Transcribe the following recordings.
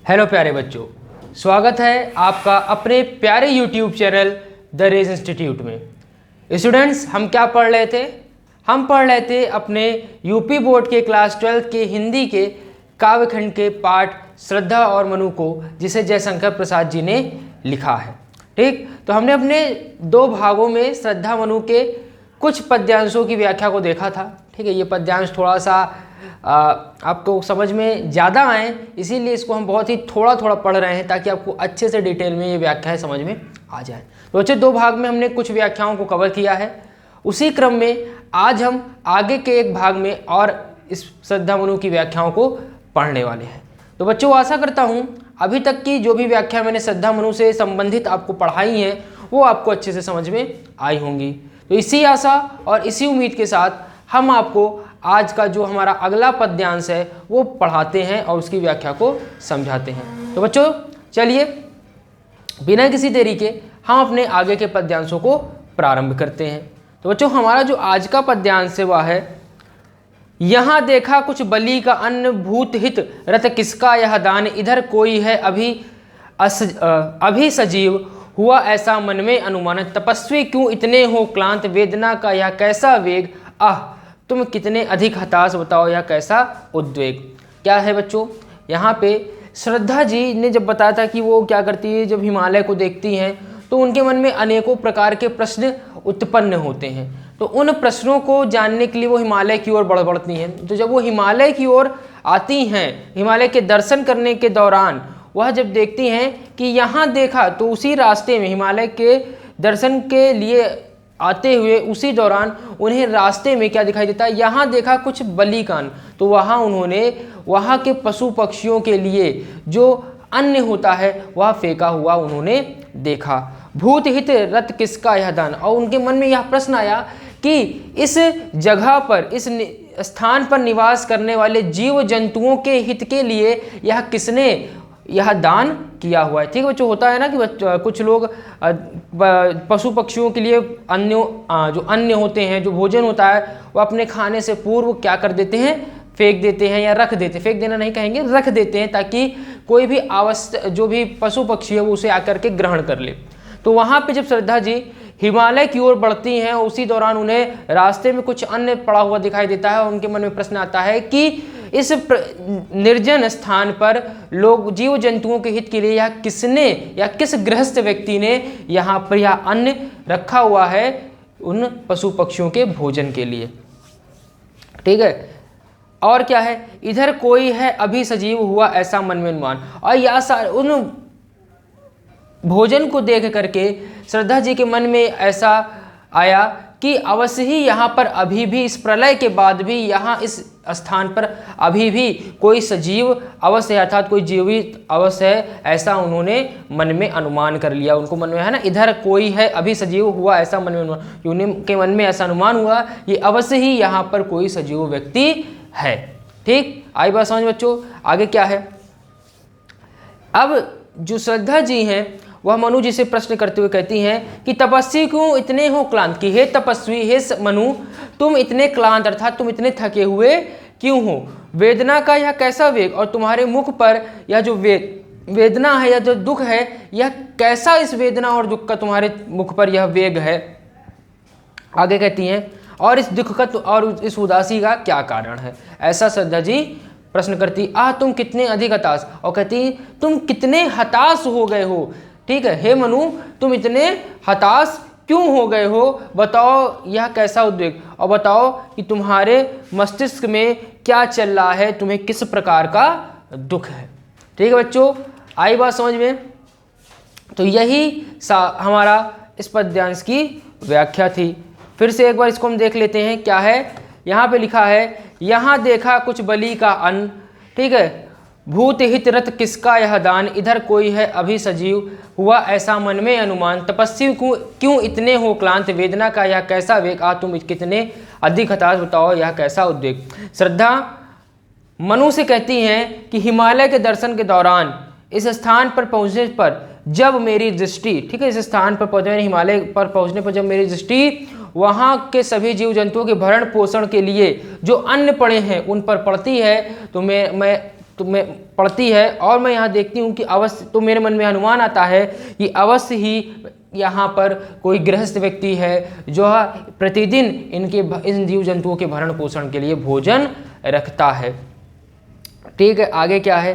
Hello प्यारे बच्चों, स्वागत है आपका अपने प्यारे YouTube channel the Rage Institute में। स्टूडेंट्स, हम क्या पढ़ रहे थे? हम पढ़ रहे थे अपने यूपी बोर्ड के क्लास 12 के हिंदी के काव्यखंड के पाठ श्रद्धा और मनु को, जिसे जयशंकर प्रसाद जी ने लिखा है। ठीक, तो हमने अपने दो भागों में श्रद्धा मनु के कुछ पद्यांशों की व्याख्या को देखा था। ठीक है, ये पद्यांश थोड़ा सा आपको समझ में ज़्यादा आए, इसीलिए इसको हम बहुत ही थोड़ा थोड़ा पढ़ रहे हैं ताकि आपको अच्छे से डिटेल में ये व्याख्याएं समझ में आ जाए। तो बच्चे, दो भाग में हमने कुछ व्याख्याओं को कवर किया है। उसी क्रम में आज हम आगे के एक भाग में और इस श्रद्धा मनु की व्याख्याओं को पढ़ने वाले हैं। तो बच्चों, आशा करता हूँ अभी तक की जो भी व्याख्या मैंने श्रद्धा मनु से संबंधित आपको पढ़ाई हैं वो आपको अच्छे से समझ में आई होंगी। तो इसी आशा और इसी उम्मीद के साथ हम आपको आज का जो हमारा अगला पद्यांश है वो पढ़ाते हैं और उसकी व्याख्या को समझाते हैं। तो बच्चों, चलिए बिना किसी देरी के हम अपने आगे के पद्यांशों को प्रारंभ करते हैं। तो बच्चों, हमारा जो आज का पद्यांश है वह है, यहाँ देखा कुछ बलि का अन्न, भूत हित रत किसका यह दान, इधर कोई है अभी सजीव, हुआ ऐसा मन में अनुमान, तपस्वी क्यों इतने हो क्लांत, वेदना का यह कैसा वेग, आह तुम कितने अधिक हताश, बताओ यह कैसा उद्वेग। क्या है बच्चों, यहाँ पे श्रद्धा जी ने जब बताया था कि वो क्या करती है, जब हिमालय को देखती हैं तो उनके मन में अनेकों प्रकार के प्रश्न उत्पन्न होते हैं। तो उन प्रश्नों को जानने के लिए वो हिमालय की ओर बढ़ती हैं। तो जब वो हिमालय की ओर आती हैं, हिमालय के दर्शन करने के दौरान वह जब देखती हैं कि यहाँ देखा, तो उसी रास्ते में हिमालय के दर्शन के लिए आते हुए उसी दौरान उन्हें रास्ते में क्या दिखाई देता है, यहाँ देखा कुछ बलिकान। तो वहाँ उन्होंने वहाँ के पशु पक्षियों के लिए जो अन्न होता है वह फेंका हुआ उन्होंने देखा। भूत हित रत किसका यह दान, और उनके मन में यह प्रश्न आया कि इस जगह पर, इस स्थान पर निवास करने वाले जीव जंतुओं के हित के लिए यह किसने यह दान किया हुआ है। ठीक है बच्चों, होता है ना कि कुछ लोग पशु पक्षियों के लिए जो अन्न होते हैं, जो भोजन होता है, वो अपने खाने से पूर्व क्या कर देते हैं, फेंक देते हैं या रख देते हैं। फेंक देना नहीं कहेंगे, रख देते हैं, ताकि कोई भी जो भी पशु पक्षी है वो उसे आकर के ग्रहण कर ले। तो वहाँ पे जब श्रद्धा जी हिमालय की ओर बढ़ती हैं, उसी दौरान उन्हें रास्ते में कुछ अन्न पड़ा हुआ दिखाई देता है और उनके मन में प्रश्न आता है कि इस निर्जन स्थान पर लोग जीव जंतुओं के हित के लिए यह किसने या किस गृहस्थ व्यक्ति ने यहाँ पर यह अन्न रखा हुआ है उन पशु पक्षियों के भोजन के लिए। ठीक है, और क्या है, इधर कोई है अभी सजीव, हुआ ऐसा मन में अनुमान। और यह उन भोजन को देख करके श्रद्धा जी के मन में ऐसा आया कि अवश्य ही यहाँ पर अभी भी, इस प्रलय के बाद भी यहाँ इस स्थान पर अभी भी कोई सजीव अवश्य है, अर्थात कोई जीवित अवश्य है, ऐसा उन्होंने मन में अनुमान कर लिया। उनको मन में है ना, इधर कोई है अभी सजीव, हुआ ऐसा मन में अनुमान, उनके मन में ऐसा अनुमान हुआ ये अवश्य ही यहाँ पर कोई सजीव व्यक्ति है। ठीक, आई बात समझ बच्चों। आगे क्या है, अब जो श्रद्धा जी हैं वह मनु जी से प्रश्न करते हुए कहती हैं कि तपस्वी क्यों इतने हो क्लांत, कि हे तपस्वी, हे मनु, तुम इतने क्लांत अर्थात तुम इतने थके हुए क्यों हो, वेदना का यह कैसा वेग, और तुम्हारे मुख पर यह जो वेदना है या जो दुख है, यह कैसा, इस वेदना और दुख का तुम्हारे मुख पर यह वेग है। आगे कहती हैं, और इस दुख का और इस उदासी का क्या कारण है। ऐसा श्रद्धा जी प्रश्न करती, तुम कितने अधिक हताश, और कहती तुम कितने हताश हो गए हो। ठीक है, हे मनु, तुम इतने हताश क्यों हो गए हो, बताओ यह कैसा उद्वेग, और बताओ कि तुम्हारे मस्तिष्क में क्या चल रहा है, तुम्हें किस प्रकार का दुख है। ठीक है बच्चों, आई बात समझ में। तो यही हमारा इस पद्यांश की व्याख्या थी। फिर से एक बार इसको हम देख लेते हैं। क्या है, यहाँ पे लिखा है, यहाँ देखा कुछ बलि का अन्न, ठीक है, भूत हित रत किसका यह दान, इधर कोई है अभी सजीव, हुआ ऐसा मन में अनुमान, तपस्वी क्यों इतने हो क्लांत, वेदना का यह कैसा वेग, तुम कितने अधिक हताश, बताओ यह कैसा उद्वेग। श्रद्धा मनु से कहती हैं कि हिमालय के दर्शन के दौरान इस स्थान पर पहुंचने पर जब मेरी दृष्टि, ठीक है, इस स्थान पर पहुंचने, हिमालय पर पहुंचने पर जब मेरी दृष्टि वहाँ के सभी जीव जंतुओं के भरण पोषण के लिए जो अन्न पड़े हैं उन पर पड़ती है, तो मैं तो मैं पड़ती है और मैं यहाँ देखती हूँ कि अवश्य, तो मेरे मन में अनुमान आता है कि अवश्य ही यहाँ पर कोई गृहस्थ व्यक्ति है जो प्रतिदिन इन जीव जंतुओं के भरण पोषण के लिए भोजन रखता है। ठीक है, आगे क्या है,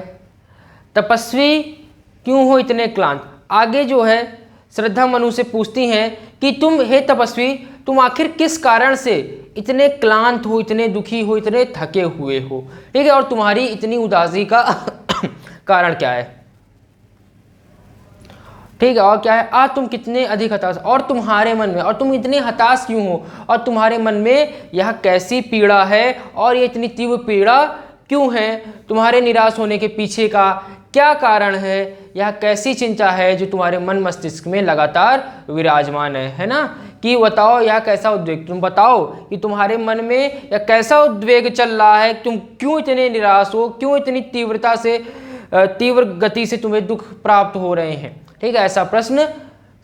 तपस्वी क्यों हो इतने क्लांत। आगे जो है श्रद्धा मनु से पूछती हैं कि तुम हे तपस्वी, तुम आखिर किस कारण से इतने क्लांत हो, इतने दुखी हो, इतने थके हुए हो। ठीक है, और तुम्हारी इतनी उदासी का कारण क्या है। ठीक है, और क्या है, आज तुम कितने अधिक हताश, और तुम्हारे मन में, और तुम इतने हताश क्यों हो, और तुम्हारे मन में यह कैसी पीड़ा है, और ये इतनी तीव्र पीड़ा क्यों है, तुम्हारे निराश होने के पीछे का क्या कारण है, यह कैसी चिंता है जो तुम्हारे मन मस्तिष्क में लगातार विराजमान है ना। कि बताओ यह कैसा उद्वेग, तुम बताओ कि तुम्हारे मन में यह कैसा उद्वेग चल रहा है, तुम क्यों इतने निराश हो, क्यों इतनी तीव्रता से, तीव्र गति से तुम्हें दुख प्राप्त हो रहे हैं। ठीक है, ऐसा प्रश्न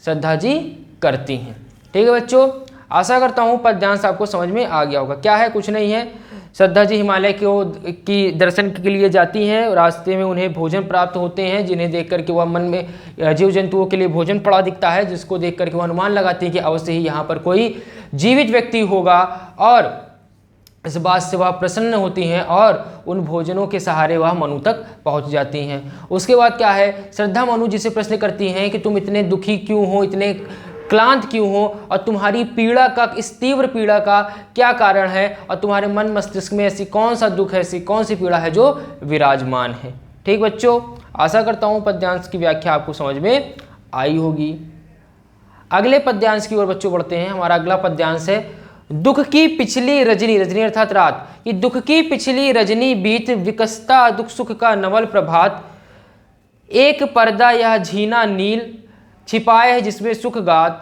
श्रद्धा जी करती हैं। ठीक है बच्चों, आशा करता हूँ पद्यांश आपको समझ में आ गया होगा। क्या है, कुछ नहीं है, श्रद्धा जी हिमालय की दर्शन के लिए जाती हैं, रास्ते में उन्हें भोजन प्राप्त होते हैं, जिन्हें देख करके वह मन में जीव जंतुओं के लिए भोजन पड़ा दिखता है, जिसको देख करके वह अनुमान लगाती है कि अवश्य ही यहाँ पर कोई जीवित व्यक्ति होगा, और इस बात से वह प्रसन्न होती हैं और उन भोजनों के सहारे वह मनु तक पहुँच जाती हैं। उसके बाद क्या है, श्रद्धा मनु जी से प्रश्न करती हैं कि तुम इतने दुखी क्यों हो, इतने क्लांत क्यों हो, और तुम्हारी पीड़ा का, इस तीव्र पीड़ा का क्या कारण है, और तुम्हारे मन मस्तिष्क में ऐसी कौन सा दुख है, ऐसी कौन सी पीड़ा है जो विराजमान है। ठीक बच्चों, आशा करता हूँ पद्यांश की व्याख्या आपको समझ में आई होगी। अगले पद्यांश की ओर बच्चों बढ़ते हैं। हमारा अगला पद्यांश है, दुख की पिछली रजनी, रजनी अर्थात रात, कि दुख की पिछली रजनी बीत विकसता दुख सुख का नवल प्रभात, एक पर्दा यह झीना नील छिपाए है जिसमें सुख गात,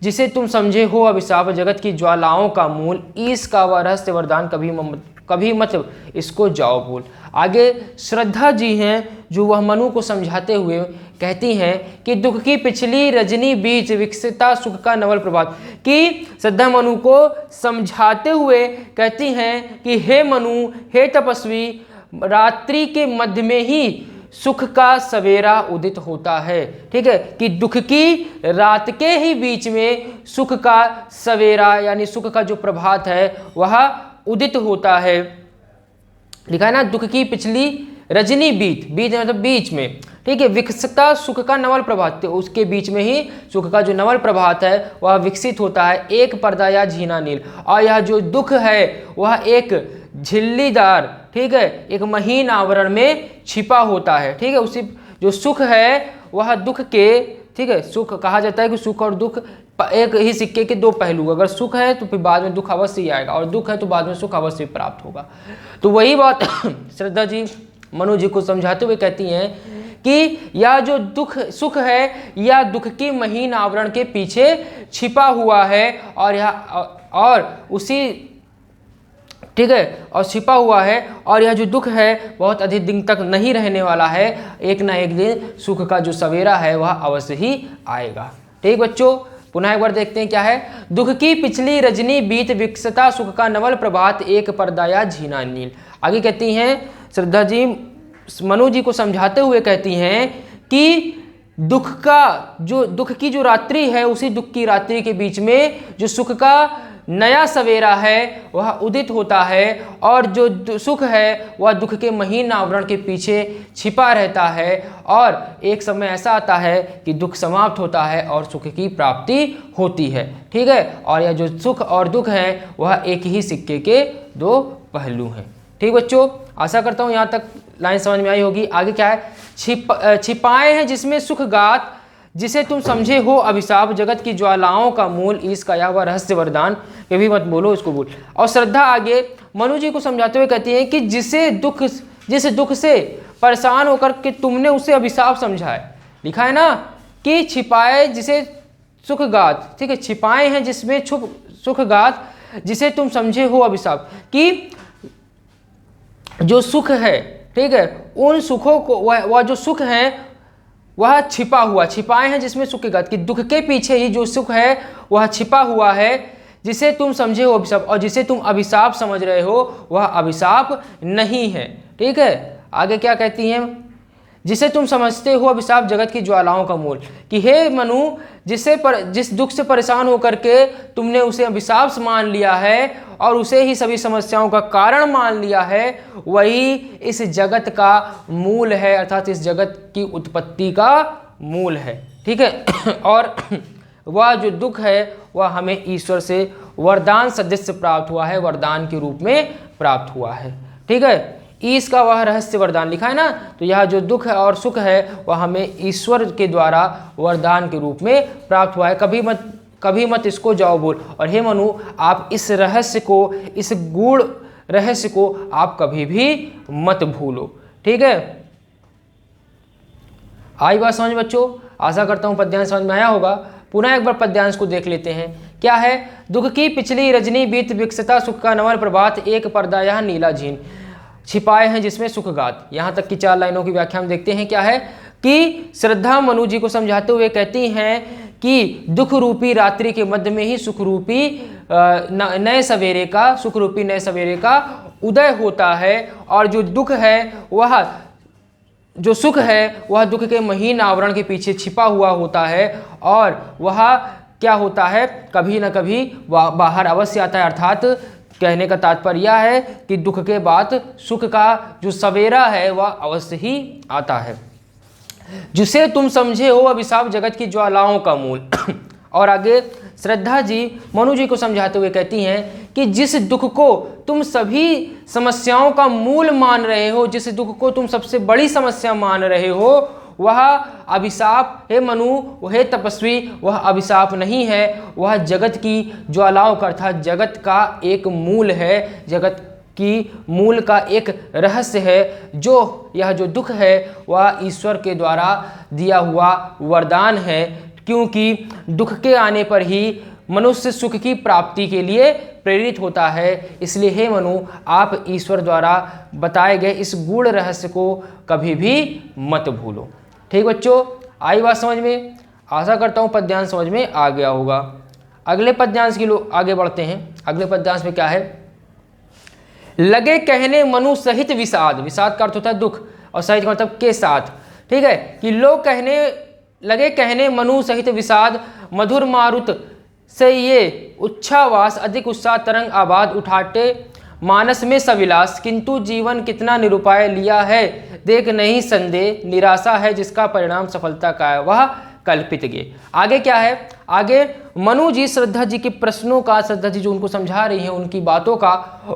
जिसे तुम समझे हो अभिशाप जगत की ज्वालाओं का मूल, ईश का वह रहस्य वरदान कभी मत इसको जाओ भूल। आगे श्रद्धा जी हैं जो वह मनु को समझाते हुए कहती हैं कि दुख की पिछली रजनी बीच विकसिता सुख का नवल प्रभात, कि श्रद्धा मनु को समझाते हुए कहती हैं कि हे मनु, हे तपस्वी, रात्रि के मध्य में ही सुख का सवेरा उदित होता है। ठीक है, कि दुख की रात के ही बीच में सुख का सवेरा यानी सुख का जो प्रभात है वह उदित होता है। लिखा है ना, दुख की पिछली रजनी बीत, बीच मतलब बीच में। ठीक है, विकसिता सुख का नवल प्रभात, तो उसके बीच में ही सुख का जो नवल प्रभात है वह विकसित होता है, एक पर्दा या झीना नील, और यह जो दुख है वह एक झिल्लीदार, ठीक है, एक महीन आवरण में छिपा होता है। ठीक है, उसी जो सुख है वह दुख के, ठीक है, सुख कहा जाता है कि सुख और दुख एक ही सिक्के के दो पहलू, अगर सुख है तो फिर बाद में दुख अवश्य ही आएगा, और दुख है तो बाद में सुख अवश्य प्राप्त होगा। तो वही बात श्रद्धा जी मनु जी को समझाते हुए कहती हैं कि यह जो दुख सुख है यह दुख की महीन आवरण के पीछे छिपा हुआ है, और उसी, ठीक है, और छिपा हुआ है, और यह जो दुख है बहुत अधिक दिन तक नहीं रहने वाला है, एक ना एक दिन सुख का जो सवेरा है वह अवश्य ही आएगा। ठीक बच्चों, पुनः एक बार देखते हैं क्या है, दुख की पिछली रजनी बीत विकसता सुख का नवल प्रभात, एक पर्दा या झीना नील। आगे कहती हैं श्रद्धा जी मनु जी को समझाते हुए कहती हैं कि दुख की जो रात्रि है, उसी दुख की रात्रि के बीच में जो सुख का नया सवेरा है वह उदित होता है, और जो सुख है वह दुख के महीन आवरण के पीछे छिपा रहता है, और एक समय ऐसा आता है कि दुख समाप्त होता है और सुख की प्राप्ति होती है। ठीक है, और यह जो सुख और दुख है वह एक ही सिक्के के दो पहलू हैं। ठीक बच्चों, आशा करता हूँ यहाँ तक लाइन समझ में आई होगी। आगे क्या है, छिपाए हैं जिसमें सुख गात, जिसे तुम समझे हो अभिशाप जगत की ज्वालाओं का मूल, ईश का यह रहस्य वरदान कभी मत बोलो इसको भूल। और श्रद्धा आगे मनु जी को समझाते हुए कहती है कि जिस दुख से परेशान होकर के तुमने उसे अभिशाप समझा है। लिखा है ना कि छिपाए जिसे सुख गात, ठीक है, छिपाए हैं जिसमें सुख गात, जिसे तुम समझे हो अभिशाप, कि जो सुख है, ठीक है, उन सुखों को वह जो सुख है वह छिपा हुआ, छिपाए हैं जिसमें सुख की गात, कि दुख के पीछे ही जो सुख है वह छिपा हुआ है, जिसे तुम समझे हो अभिशाप, और जिसे तुम अभिशाप समझ रहे हो वह अभिशाप नहीं है। ठीक है, आगे क्या कहती हैं, जिसे तुम समझते हो अभिशाप जगत की ज्वालाओं का मूल, कि हे मनु जिस दुख से परेशान होकर के तुमने उसे अभिशाप मान लिया है और उसे ही सभी समस्याओं का कारण मान लिया है, वही इस जगत का मूल है, अर्थात इस जगत की उत्पत्ति का मूल है। ठीक है। और वह जो दुख है वह हमें ईश्वर से वरदान सदृश प्राप्त हुआ है, वरदान के रूप में प्राप्त हुआ है। ठीक है, ईश का वह रहस्य वरदान लिखा है ना, तो यह जो दुख है और सुख है वह हमें ईश्वर के द्वारा वरदान के रूप में प्राप्त हुआ है। कभी मत इसको जाओ भूल। और हे मनु, आप इस रहस्य को, इस गूढ़ रहस्य को आप कभी भी मत भूलो। ठीक है, आई बात समझ बच्चों? आशा करता हूँ पद्यांश समझ में आया होगा। पुनः एक बार पद्यांश को देख लेते हैं। क्या है, दुख की पिछली रजनी बीत विकसता, सुख का नवर प्रभात, एक पर्दा यह नीला झीन छिपाए हैं जिसमें सुख गात। यहाँ तक की 4 लाइनों की व्याख्या हम देखते हैं। क्या है कि श्रद्धा मनु जी को समझाते हुए कहती हैं कि दुख रूपी रात्रि के मध्य में ही सुख रूपी नए सवेरे का, सुख रूपी नए सवेरे का उदय होता है, और जो दुख है वह, जो सुख है वह दुख के महीन आवरण के पीछे छिपा हुआ होता है, और वह क्या होता है, कभी न कभी बाहर अवश्य आता है। अर्थात कहने का तात्पर्य यह है कि दुख के बाद सुख का जो सवेरा है वह अवश्य ही आता है। जिसे तुम समझे हो अभिशाप जगत की ज्वालाओं का मूल। और आगे श्रद्धा जी मनु जी को समझाते हुए कहती हैं कि जिस दुख को तुम सभी समस्याओं का मूल मान रहे हो, जिस दुख को तुम सबसे बड़ी समस्या मान रहे हो, वह अभिशाप, हे मनु, हे तपस्वी, वह अभिशाप नहीं है, वह जगत की ज्वालाओं का, अर्थात जगत का एक मूल है, जगत की मूल का एक रहस्य है। जो यह जो दुख है वह ईश्वर के द्वारा दिया हुआ वरदान है, क्योंकि दुख के आने पर ही मनुष्य सुख की प्राप्ति के लिए प्रेरित होता है। इसलिए हे मनु, आप ईश्वर द्वारा बताए गए इस गूढ़ रहस्य को कभी भी मत भूलो। ठीक बच्चों, आई बात समझ में? आशा करता हूँ पद्यांश समझ में आ गया होगा। अगले पद्यांश की लोग आगे बढ़ते हैं। अगले पद्यांश में क्या है, लगे कहने मनु सहित विषाद। विषाद का अर्थ होता है दुख, और सहित का मतलब के साथ। ठीक है, कि लोग कहने लगे, कहने मनु सहित विषाद, मधुर मारुत से ये उच्छावास, अधिक उत्साह तरंग आबाद, उठाटे मानस में सविलास, किंतु जीवन कितना निरुपाय लिया है, देख नहीं संदेह, निराशा है जिसका परिणाम सफलता का है, वह कल्पित गे। आगे क्या है, आगे मनु जी श्रद्धा जी के प्रश्नों का, श्रद्धा जी जो उनको समझा रही हैं उनकी बातों का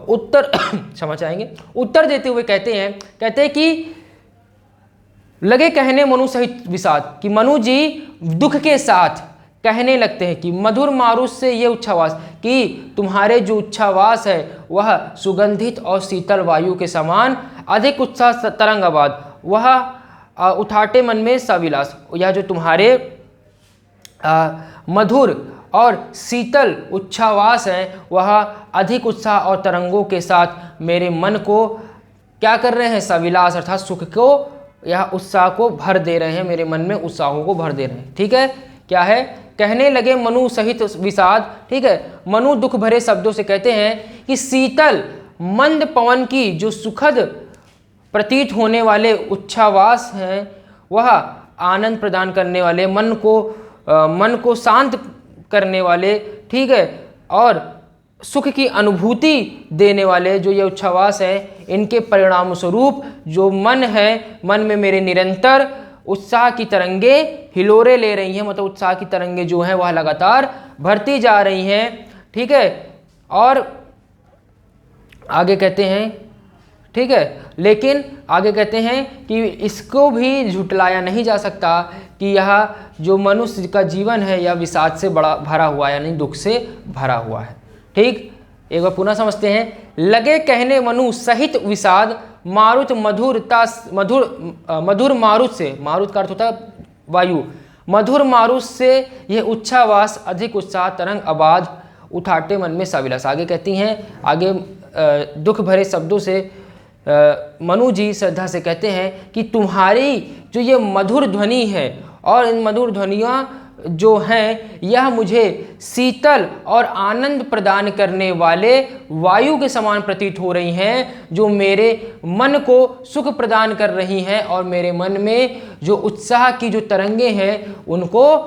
उत्तर क्षमा चाहेंगे, उत्तर देते हुए कहते हैं कि लगे कहने मनु सहित विषाद, कि मनु जी दुख के साथ कहने लगते हैं कि मधुर मारुत से ये उच्छावास, कि तुम्हारे जो उच्छावास है वह सुगंधित और शीतल वायु के समान, अधिक उत्साह तरंगाबाद, वह उठाटे मन में सविलास। यह जो तुम्हारे मधुर और शीतल उच्छावास है वह अधिक उत्साह और तरंगों के साथ मेरे मन को क्या कर रहे हैं, सविलास अर्थात सुख को या उत्साह को भर दे रहे हैं, मेरे मन में उत्साहों को भर दे रहे हैं। ठीक है, क्या है, कहने लगे मनु सहित विषाद। ठीक है, मनु दुख भरे शब्दों से कहते हैं कि शीतल मंद पवन की जो सुखद प्रतीत होने वाले उच्छावास हैं वह आनंद प्रदान करने वाले, मन को शांत करने वाले, ठीक है, और सुख की अनुभूति देने वाले जो ये उच्छावास है, इनके परिणाम स्वरूप जो मन है, मन में मेरे निरंतर उत्साह की तरंगे हिलोरे ले रही हैं, मतलब उत्साह की तरंगे जो हैं वह लगातार भरती जा रही हैं। ठीक है, और आगे कहते हैं, ठीक है, लेकिन आगे कहते हैं कि इसको भी झुटलाया नहीं जा सकता कि यह जो मनुष्य का जीवन है यह विषाद से बड़ा भरा हुआ है, यानी दुख से भरा हुआ है। ठीक, एक बार पुनः समझते हैं। लगे कहने मनु सहित विषाद, मारुत मधुर मारुत से, मारुत का अर्थ होता है वायु, मधुर मारुत से यह उच्छावास, अधिक उत्साह तरंग आबाद, उठाटे मन में सविलास। आगे कहती हैं, आगे दुख भरे शब्दों से मनु जी श्रद्धा से कहते हैं कि तुम्हारी जो ये मधुर ध्वनि है और इन मधुर ध्वनियाँ जो हैं यह मुझे शीतल और आनंद प्रदान करने वाले वायु के समान प्रतीत हो रही हैं, जो मेरे मन को सुख प्रदान कर रही हैं और मेरे मन में जो उत्साह की जो तरंगे हैं उनको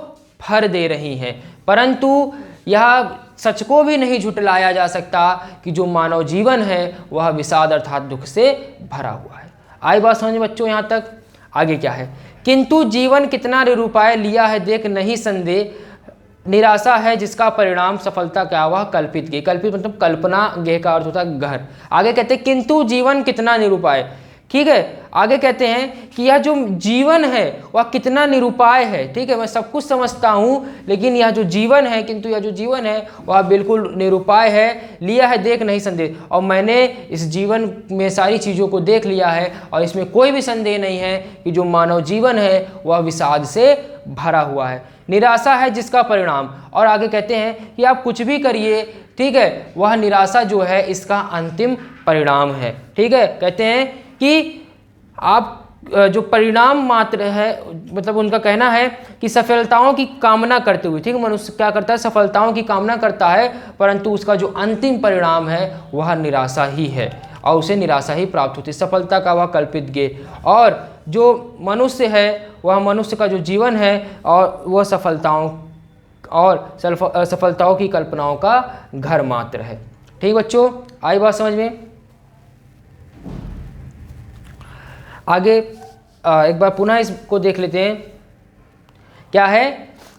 भर दे रही हैं। परंतु यह सच को भी नहीं झुटलाया जा सकता कि जो मानव जीवन है वह विषाद अर्थात दुख से भरा हुआ है। आई बात समझ बच्चों यहाँ तक? आगे क्या है? किंतु जीवन कितना निरुपाय लिया है देख नहीं संदेह, निराशा है जिसका परिणाम सफलता क्या वह कल्पित गे। कल्पित मतलब कल्पना, गेह का अर्थ होता है घर। आगे कहते हैं किंतु जीवन कितना निरुपाय, ठीक है। आगे कहते हैं कि यह जो जीवन है वह कितना निरुपाय है, ठीक है। मैं सब कुछ समझता हूँ लेकिन यह जो जीवन है, किंतु यह जो जीवन है वह बिल्कुल निरुपाय है, लिया है देख नहीं संदेह। और मैंने इस जीवन में सारी चीज़ों को देख लिया है और इसमें कोई भी संदेह नहीं है कि जो मानव जीवन है वह विषाद से भरा हुआ है, निराशा है जिसका परिणाम। और आगे कहते हैं कि आप कुछ भी करिए, ठीक है, वह निराशा जो है इसका अंतिम परिणाम है, ठीक है। कहते हैं कि आप जो परिणाम मात्र है, मतलब उनका कहना है कि सफलताओं की कामना करते हुए, ठीक है, मनुष्य क्या करता है, सफलताओं की कामना करता है, परंतु उसका जो अंतिम परिणाम है वह निराशा ही है और उसे निराशा ही प्राप्त होती है। सफलता का वह कल्पित गे, और जो मनुष्य है वह मनुष्य का जो जीवन है और वह सफलताओं की कल्पनाओं का घर मात्र है। ठीक बच्चों, आई बात समझ में? आगे एक बार पुनः इसको देख लेते हैं। क्या है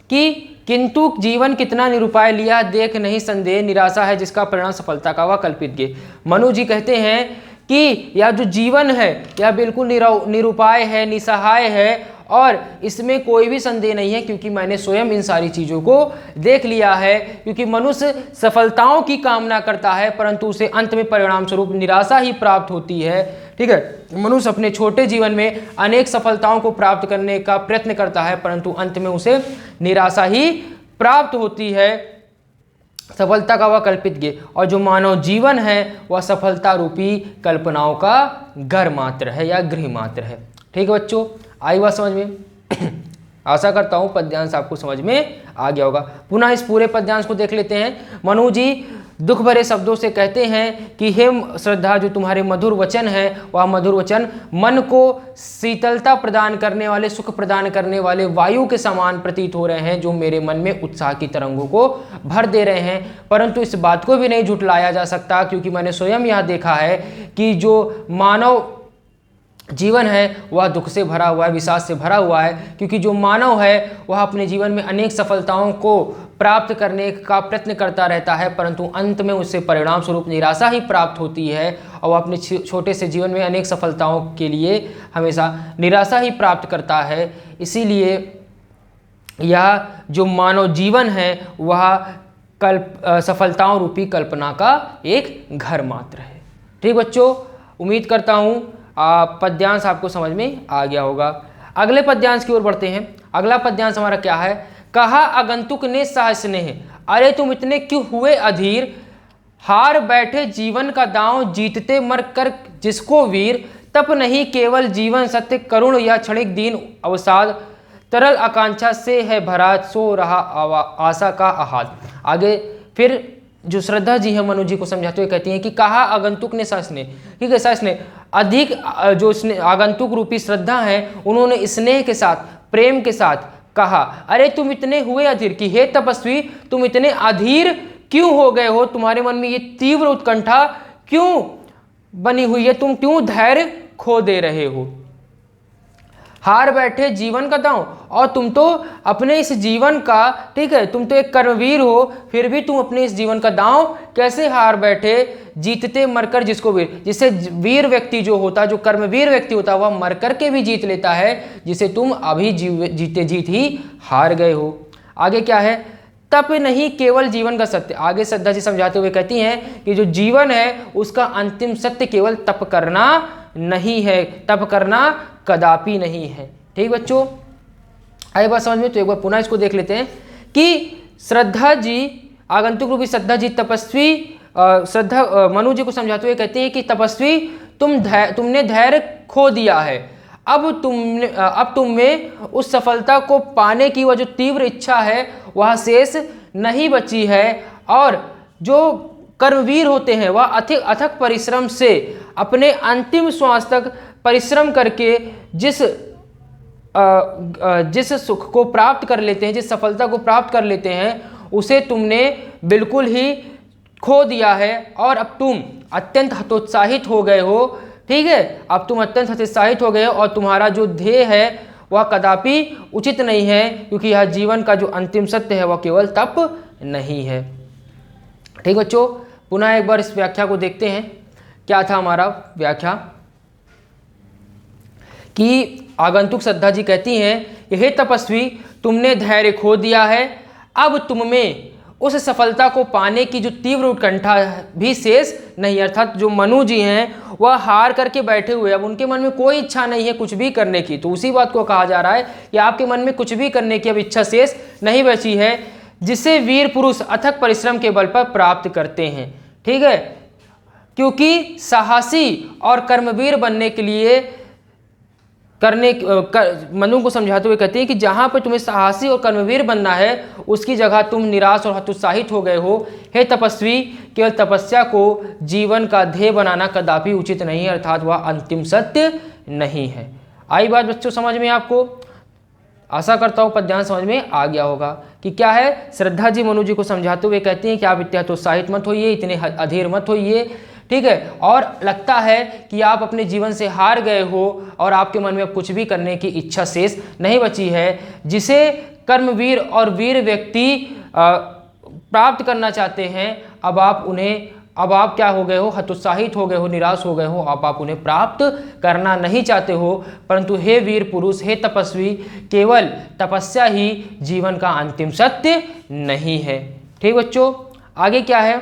कि किंतु जीवन कितना निरुपाय लिया देख नहीं संदेह, निराशा है जिसका परिणाम सफलता का वह कल्पित गे। मनु जी कहते हैं कि यह जो जीवन है यह बिल्कुल निरुपाय है, निसहाय है और इसमें कोई भी संदेह नहीं है, क्योंकि मैंने स्वयं इन सारी चीज़ों को देख लिया है। क्योंकि मनुष्य सफलताओं की कामना करता है परंतु उसे अंत में परिणाम स्वरूप निराशा ही प्राप्त होती है। ठीक है, मनुष्य अपने छोटे जीवन में अनेक सफलताओं को प्राप्त करने का प्रयत्न करता है परंतु अंत में उसे निराशा ही प्राप्त होती है। सफलता का वह कल्पित गे, और जो मानव जीवन है वह सफलता रूपी कल्पनाओं का घर मात्र है या गृह मात्र है। ठीक है बच्चों, आई बात समझ में? आशा करता हूँ पद्यांश आपको समझ में आ गया होगा। पुनः इस पूरे पद्यांश को देख लेते हैं। मनु जी दुख भरे शब्दों से कहते हैं कि हे श्रद्धा, जो तुम्हारे मधुर वचन है वह मधुर वचन मन को शीतलता प्रदान करने वाले, सुख प्रदान करने वाले वायु के समान प्रतीत हो रहे हैं, जो मेरे मन में उत्साह की तरंगों को भर दे रहे हैं। परंतु इस बात को भी नहीं झुटलाया जा सकता, क्योंकि मैंने स्वयं यह देखा है कि जो मानव जीवन है वह दुख से भरा हुआ है, विषाद से भरा हुआ है। क्योंकि जो मानव है वह अपने जीवन में अनेक सफलताओं को प्राप्त करने का प्रयत्न करता रहता है परंतु अंत में उससे परिणाम स्वरूप निराशा ही प्राप्त होती है, और वह अपने छोटे से जीवन में अनेक सफलताओं के लिए हमेशा निराशा ही प्राप्त करता है। इसीलिए यह जो मानव जीवन है वह सफलताओं रूपी कल्पना का एक घर मात्र है। ठीक बच्चों, उम्मीद करता हूँ पद्यांश आपको समझ में आ गया होगा। अगले पद्यांश की ओर बढ़ते हैं। अगला पद्यांश हमारा क्या है? कहा आगंतुक ने सहस्नेह, अरे तुम इतने क्यों हुए अधीर, हार बैठे जीवन का दांव, जीतते मर कर जिसको वीर, तप नहीं केवल जीवन सत्य, करुण या क्षणिक दीन अवसाद, तरल आकांक्षा से है भरा, सो रहा आशा का आहाद। आगे फिर जो श्रद्धा जी है मनु जी को समझाते हुए कहती हैं कि कहा आगंतुक ने सहस्नेह, ठीक है, सहस्नेह अधिक जो आगंतुक रूपी श्रद्धा है उन्होंने स्नेह के साथ, प्रेम के साथ कहा, अरे तुम इतने हुए अधीर, कि हे तपस्वी तुम इतने अधीर क्यों हो गए हो, तुम्हारे मन में ये तीव्र उत्कंठा क्यों बनी हुई है, तुम क्यों धैर्य खो दे रहे हो। हार बैठे जीवन का दांव, और तुम तो अपने इस जीवन का, ठीक है, तुम तो एक कर्मवीर हो, फिर भी तुम अपने इस जीवन का दांव कैसे हार बैठे, जीतते मरकर जिसको वीर, जिसे वीर व्यक्ति जो होता, जो कर्मवीर व्यक्ति होता वह मरकर के भी जीत लेता है, जिसे तुम अभी जीते जीत ही हार गए हो। आगे क्या है? तप नहीं केवल जीवन का सत्य। आगे श्रद्धा जी समझाते हुए कहती हैं कि जो जीवन है उसका अंतिम सत्य केवल तप करना नहीं है, तप करना कदापि नहीं है। ठीक बच्चों, आई बात समझ में? तो एक बार पुनः इसको देख लेते हैं कि श्रद्धा जी, आगंतुक रूपी श्रद्धा जी तपस्वी मनु जी को समझाते हुए कहते हैं कि तपस्वी तुमने धैर्य खो दिया है, अब तुम में उस सफलता को पाने की वह जो तीव्र इच्छा है वह शेष नहीं बची है, और जो कर्मवीर होते हैं वह अथक परिश्रम से अपने अंतिम श्वास तक परिश्रम करके जिस सुख को प्राप्त कर लेते हैं, जिस सफलता को प्राप्त कर लेते हैं, उसे तुमने बिल्कुल ही खो दिया है, और अब तुम अत्यंत हतोत्साहित हो गए हो। ठीक है, अब तुम अत्यंत हतोत्साहित हो गए हो और तुम्हारा जो ध्येय है वह कदापि उचित नहीं है, क्योंकि यह जीवन का जो अंतिम सत्य है वह केवल तप नहीं है। ठीक बच्चों, पुनः एक बार इस व्याख्या को देखते हैं। क्या था हमारा व्याख्या कि आगंतुक श्रद्धा जी कहती हैं, हे तपस्वी, तुमने धैर्य खो दिया है, अब तुम में उस सफलता को पाने की जो तीव्र उत्कंठा भी शेष नहीं। अर्थात जो मनु जी हैं वह हार करके बैठे हुए, अब उनके मन में कोई इच्छा नहीं है कुछ भी करने की। तो उसी बात को कहा जा रहा है कि आपके मन में कुछ भी करने की अब इच्छा शेष नहीं बची है, जिसे वीर पुरुष अथक परिश्रम के बल पर प्राप्त करते हैं। ठीक है, क्योंकि साहसी और कर्मवीर बनने के लिए मनु को समझाते हुए कहते हैं कि जहां पर तुम्हें साहसी और कर्मवीर बनना है उसकी जगह तुम निराश और हतोत्साहित हो गए हो। हे तपस्वी, केवल तपस्या को जीवन का ध्येय बनाना कदापि उचित नहीं है, अर्थात वह अंतिम सत्य नहीं है। आई बात बच्चों समझ में आपको? आशा करता हूँ पद्यांश समझ में आ गया होगा कि क्या है। श्रद्धा जी मनु जी को समझाते हुए कहती हैं कि आप इतने हतोत्साहित मत होइए, इतने अधीर मत होइए। ठीक है, और लगता है कि आप अपने जीवन से हार गए हो और आपके मन में अब कुछ भी करने की इच्छा शेष नहीं बची है, जिसे कर्मवीर और वीर व्यक्ति प्राप्त करना चाहते हैं। अब आप क्या हो गए हो? हतोत्साहित हो गए हो, निराश हो गए हो, अब आप उन्हें प्राप्त करना नहीं चाहते हो। परंतु हे वीर पुरुष, हे तपस्वी, केवल तपस्या ही जीवन का अंतिम सत्य नहीं है। ठीक बच्चों, आगे क्या है?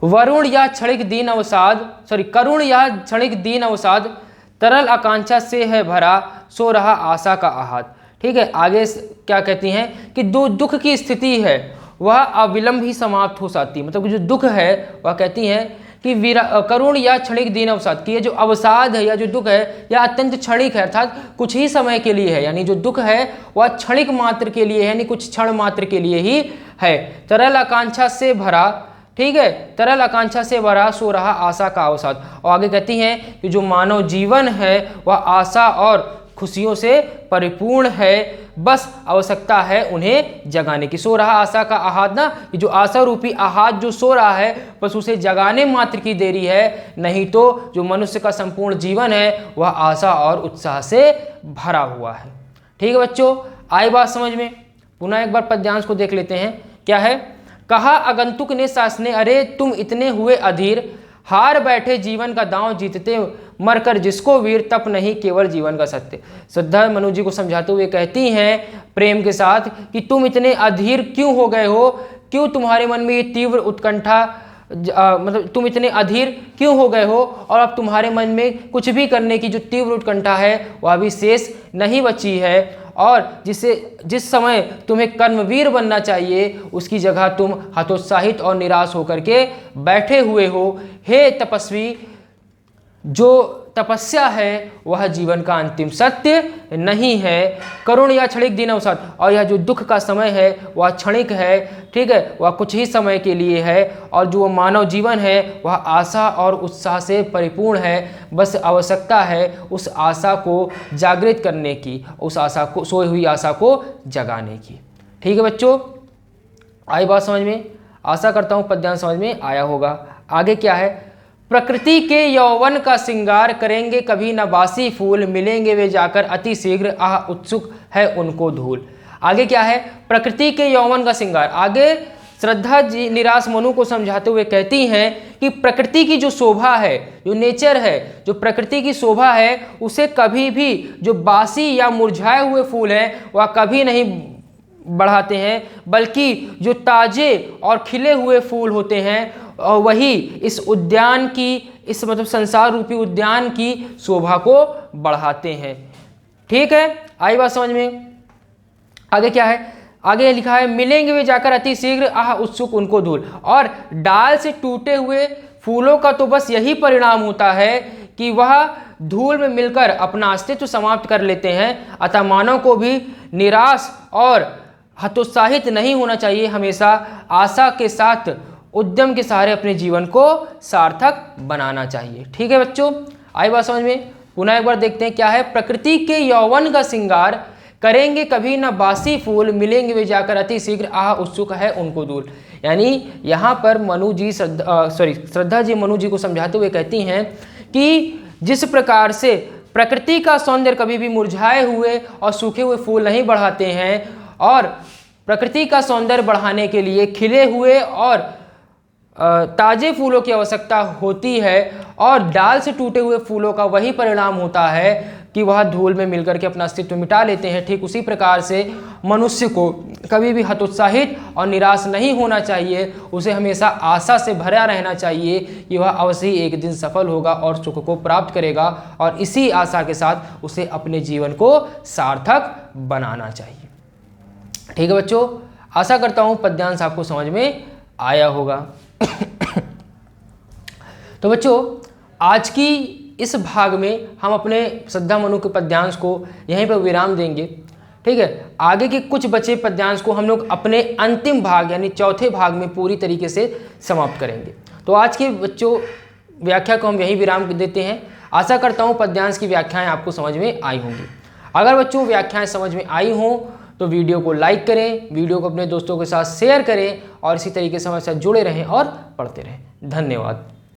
करुण या क्षणिक दीन अवसाद तरल आकांक्षा से है भरा, सो रहा आशा का आहत। ठीक है, आगे क्या कहती हैं कि दुख की स्थिति है वह अविलंब ही समाप्त हो जाती है। मतलब जो दुख है वह कहती हैं कि करुण या क्षणिक दीन अवसाद, कि ये जो अवसाद है या जो दुख है यह अत्यंत क्षणिक है, अर्थात कुछ ही समय के लिए है। यानी जो दुख है वह क्षणिक मात्र के लिए है, यानी कुछ क्षण मात्र के लिए ही है। तरल आकांक्षा से भरा, ठीक है, तरल आकांक्षा से भरा, सो रहा आशा का अवसाद। और आगे कहती हैं कि जो मानव जीवन है वह आशा और खुशियों से परिपूर्ण है, बस आवश्यकता है उन्हें जगाने की। सो रहा आशा का आहत, ना, कि जो आशा रूपी आहत जो सो रहा है बस उसे जगाने मात्र की देरी है, नहीं तो जो मनुष्य का संपूर्ण जीवन है वह आशा और उत्साह से भरा हुआ है। ठीक है बच्चों, आई बात समझ में? पुनः एक बार पद्यांश को देख लेते हैं। क्या है? कहा आगंतुक ने सास ने, अरे तुम इतने हुए अधीर, हार बैठे जीवन का दांव जीतते मरकर जिसको वीर, तप नहीं केवल जीवन का सत्य। श्रद्धा मनु जी को समझाते हुए कहती हैं प्रेम के साथ कि तुम इतने अधीर क्यों हो गए हो, क्यों तुम्हारे मन में ये तीव्र उत्कंठा, मतलब तुम इतने अधीर क्यों हो गए हो, और अब तुम्हारे मन में कुछ भी करने की जो तीव्र उत्कंठा है वह भी शेष नहीं बची है, और जिस समय तुम्हें कर्मवीर बनना चाहिए उसकी जगह तुम हतोत्साहित और निराश होकर के बैठे हुए हो। हे तपस्वी, जो तपस्या है वह जीवन का अंतिम सत्य नहीं है। करुण या क्षणिक दीन अवसाद, और यह जो दुख का समय है वह क्षणिक है, ठीक है, वह कुछ ही समय के लिए है, और जो मानव जीवन है वह आशा और उत्साह से परिपूर्ण है, बस आवश्यकता है उस आशा को जागृत करने की, उस आशा को, सोई हुई आशा को जगाने की। ठीक है बच्चों, आई बात समझ में? आशा करता हूँ पद्यांश समझ में आया होगा। आगे क्या है? प्रकृति के यौवन का श्रृंगार करेंगे कभी न बासी फूल, मिलेंगे वे जाकर अति शीघ्र, आह उत्सुक है उनको धूल। आगे क्या है? प्रकृति के यौवन का श्रृंगार। आगे श्रद्धा जी निराश मनु को समझाते हुए कहती हैं कि प्रकृति की जो शोभा है, जो नेचर है, जो प्रकृति की शोभा है, उसे कभी भी जो बासी या मुरझाए हुए फूल हैं वह कभी नहीं बढ़ाते हैं, बल्कि जो ताजे और खिले हुए फूल होते हैं और वही इस उद्यान की, इस मतलब संसार रूपी उद्यान की शोभा को बढ़ाते हैं। ठीक है, आई बात समझ में? आगे क्या है? आगे लिखा है मिलेंगे वे जाकर अति शीघ्र, आह उत्सुक उनको धूल। और डाल से टूटे हुए फूलों का तो बस यही परिणाम होता है कि वह धूल में मिलकर अपना अस्तित्व समाप्त कर लेते हैं। अतः मानव को भी निराश और हतोत्साहित नहीं होना चाहिए, हमेशा आशा के साथ उद्यम के सहारे अपने जीवन को सार्थक बनाना चाहिए। ठीक है बच्चों, आई बात समझ में? पुनः एक बार देखते हैं क्या है। प्रकृति के यौवन का श्रृंगार करेंगे कभी न बासी फूल, मिलेंगे वे जाकर अति शीघ्र, आह उत्सुक है उनको दूर। यानी यहाँ पर श्रद्धा जी मनु जी को समझाते हुए कहती हैं कि जिस प्रकार से प्रकृति का सौंदर्य कभी भी मुरझाए हुए और सूखे हुए फूल नहीं बढ़ाते हैं, और प्रकृति का सौंदर्य बढ़ाने के लिए खिले हुए और ताजे फूलों की आवश्यकता होती है, और डाल से टूटे हुए फूलों का वही परिणाम होता है कि वह धूल में मिलकर के अपना अस्तित्व मिटा लेते हैं। ठीक उसी प्रकार से मनुष्य को कभी भी हतोत्साहित और निराश नहीं होना चाहिए, उसे हमेशा आशा से भरा रहना चाहिए कि वह अवश्य ही एक दिन सफल होगा और सुख को प्राप्त करेगा, और इसी आशा के साथ उसे अपने जीवन को सार्थक बनाना चाहिए। ठीक है बच्चों, आशा करता हूँ पद्यांश आपको समझ में आया होगा। तो बच्चों, आज की इस भाग में हम अपने श्रद्धा मनु के पद्यांश को यहीं पर विराम देंगे। ठीक है, आगे के कुछ बचे पद्यांश को हम लोग अपने अंतिम भाग यानी चौथे भाग में पूरी तरीके से समाप्त करेंगे। तो आज के बच्चों व्याख्या को हम यहीं विराम देते हैं। आशा करता हूँ पद्यांश की व्याख्याएं आपको समझ में आई होंगी। अगर बच्चों व्याख्याएं समझ में आई हों तो वीडियो को लाइक करें, वीडियो को अपने दोस्तों के साथ शेयर करें, और इसी तरीके से हमारे साथ जुड़े रहें और पढ़ते रहें। धन्यवाद।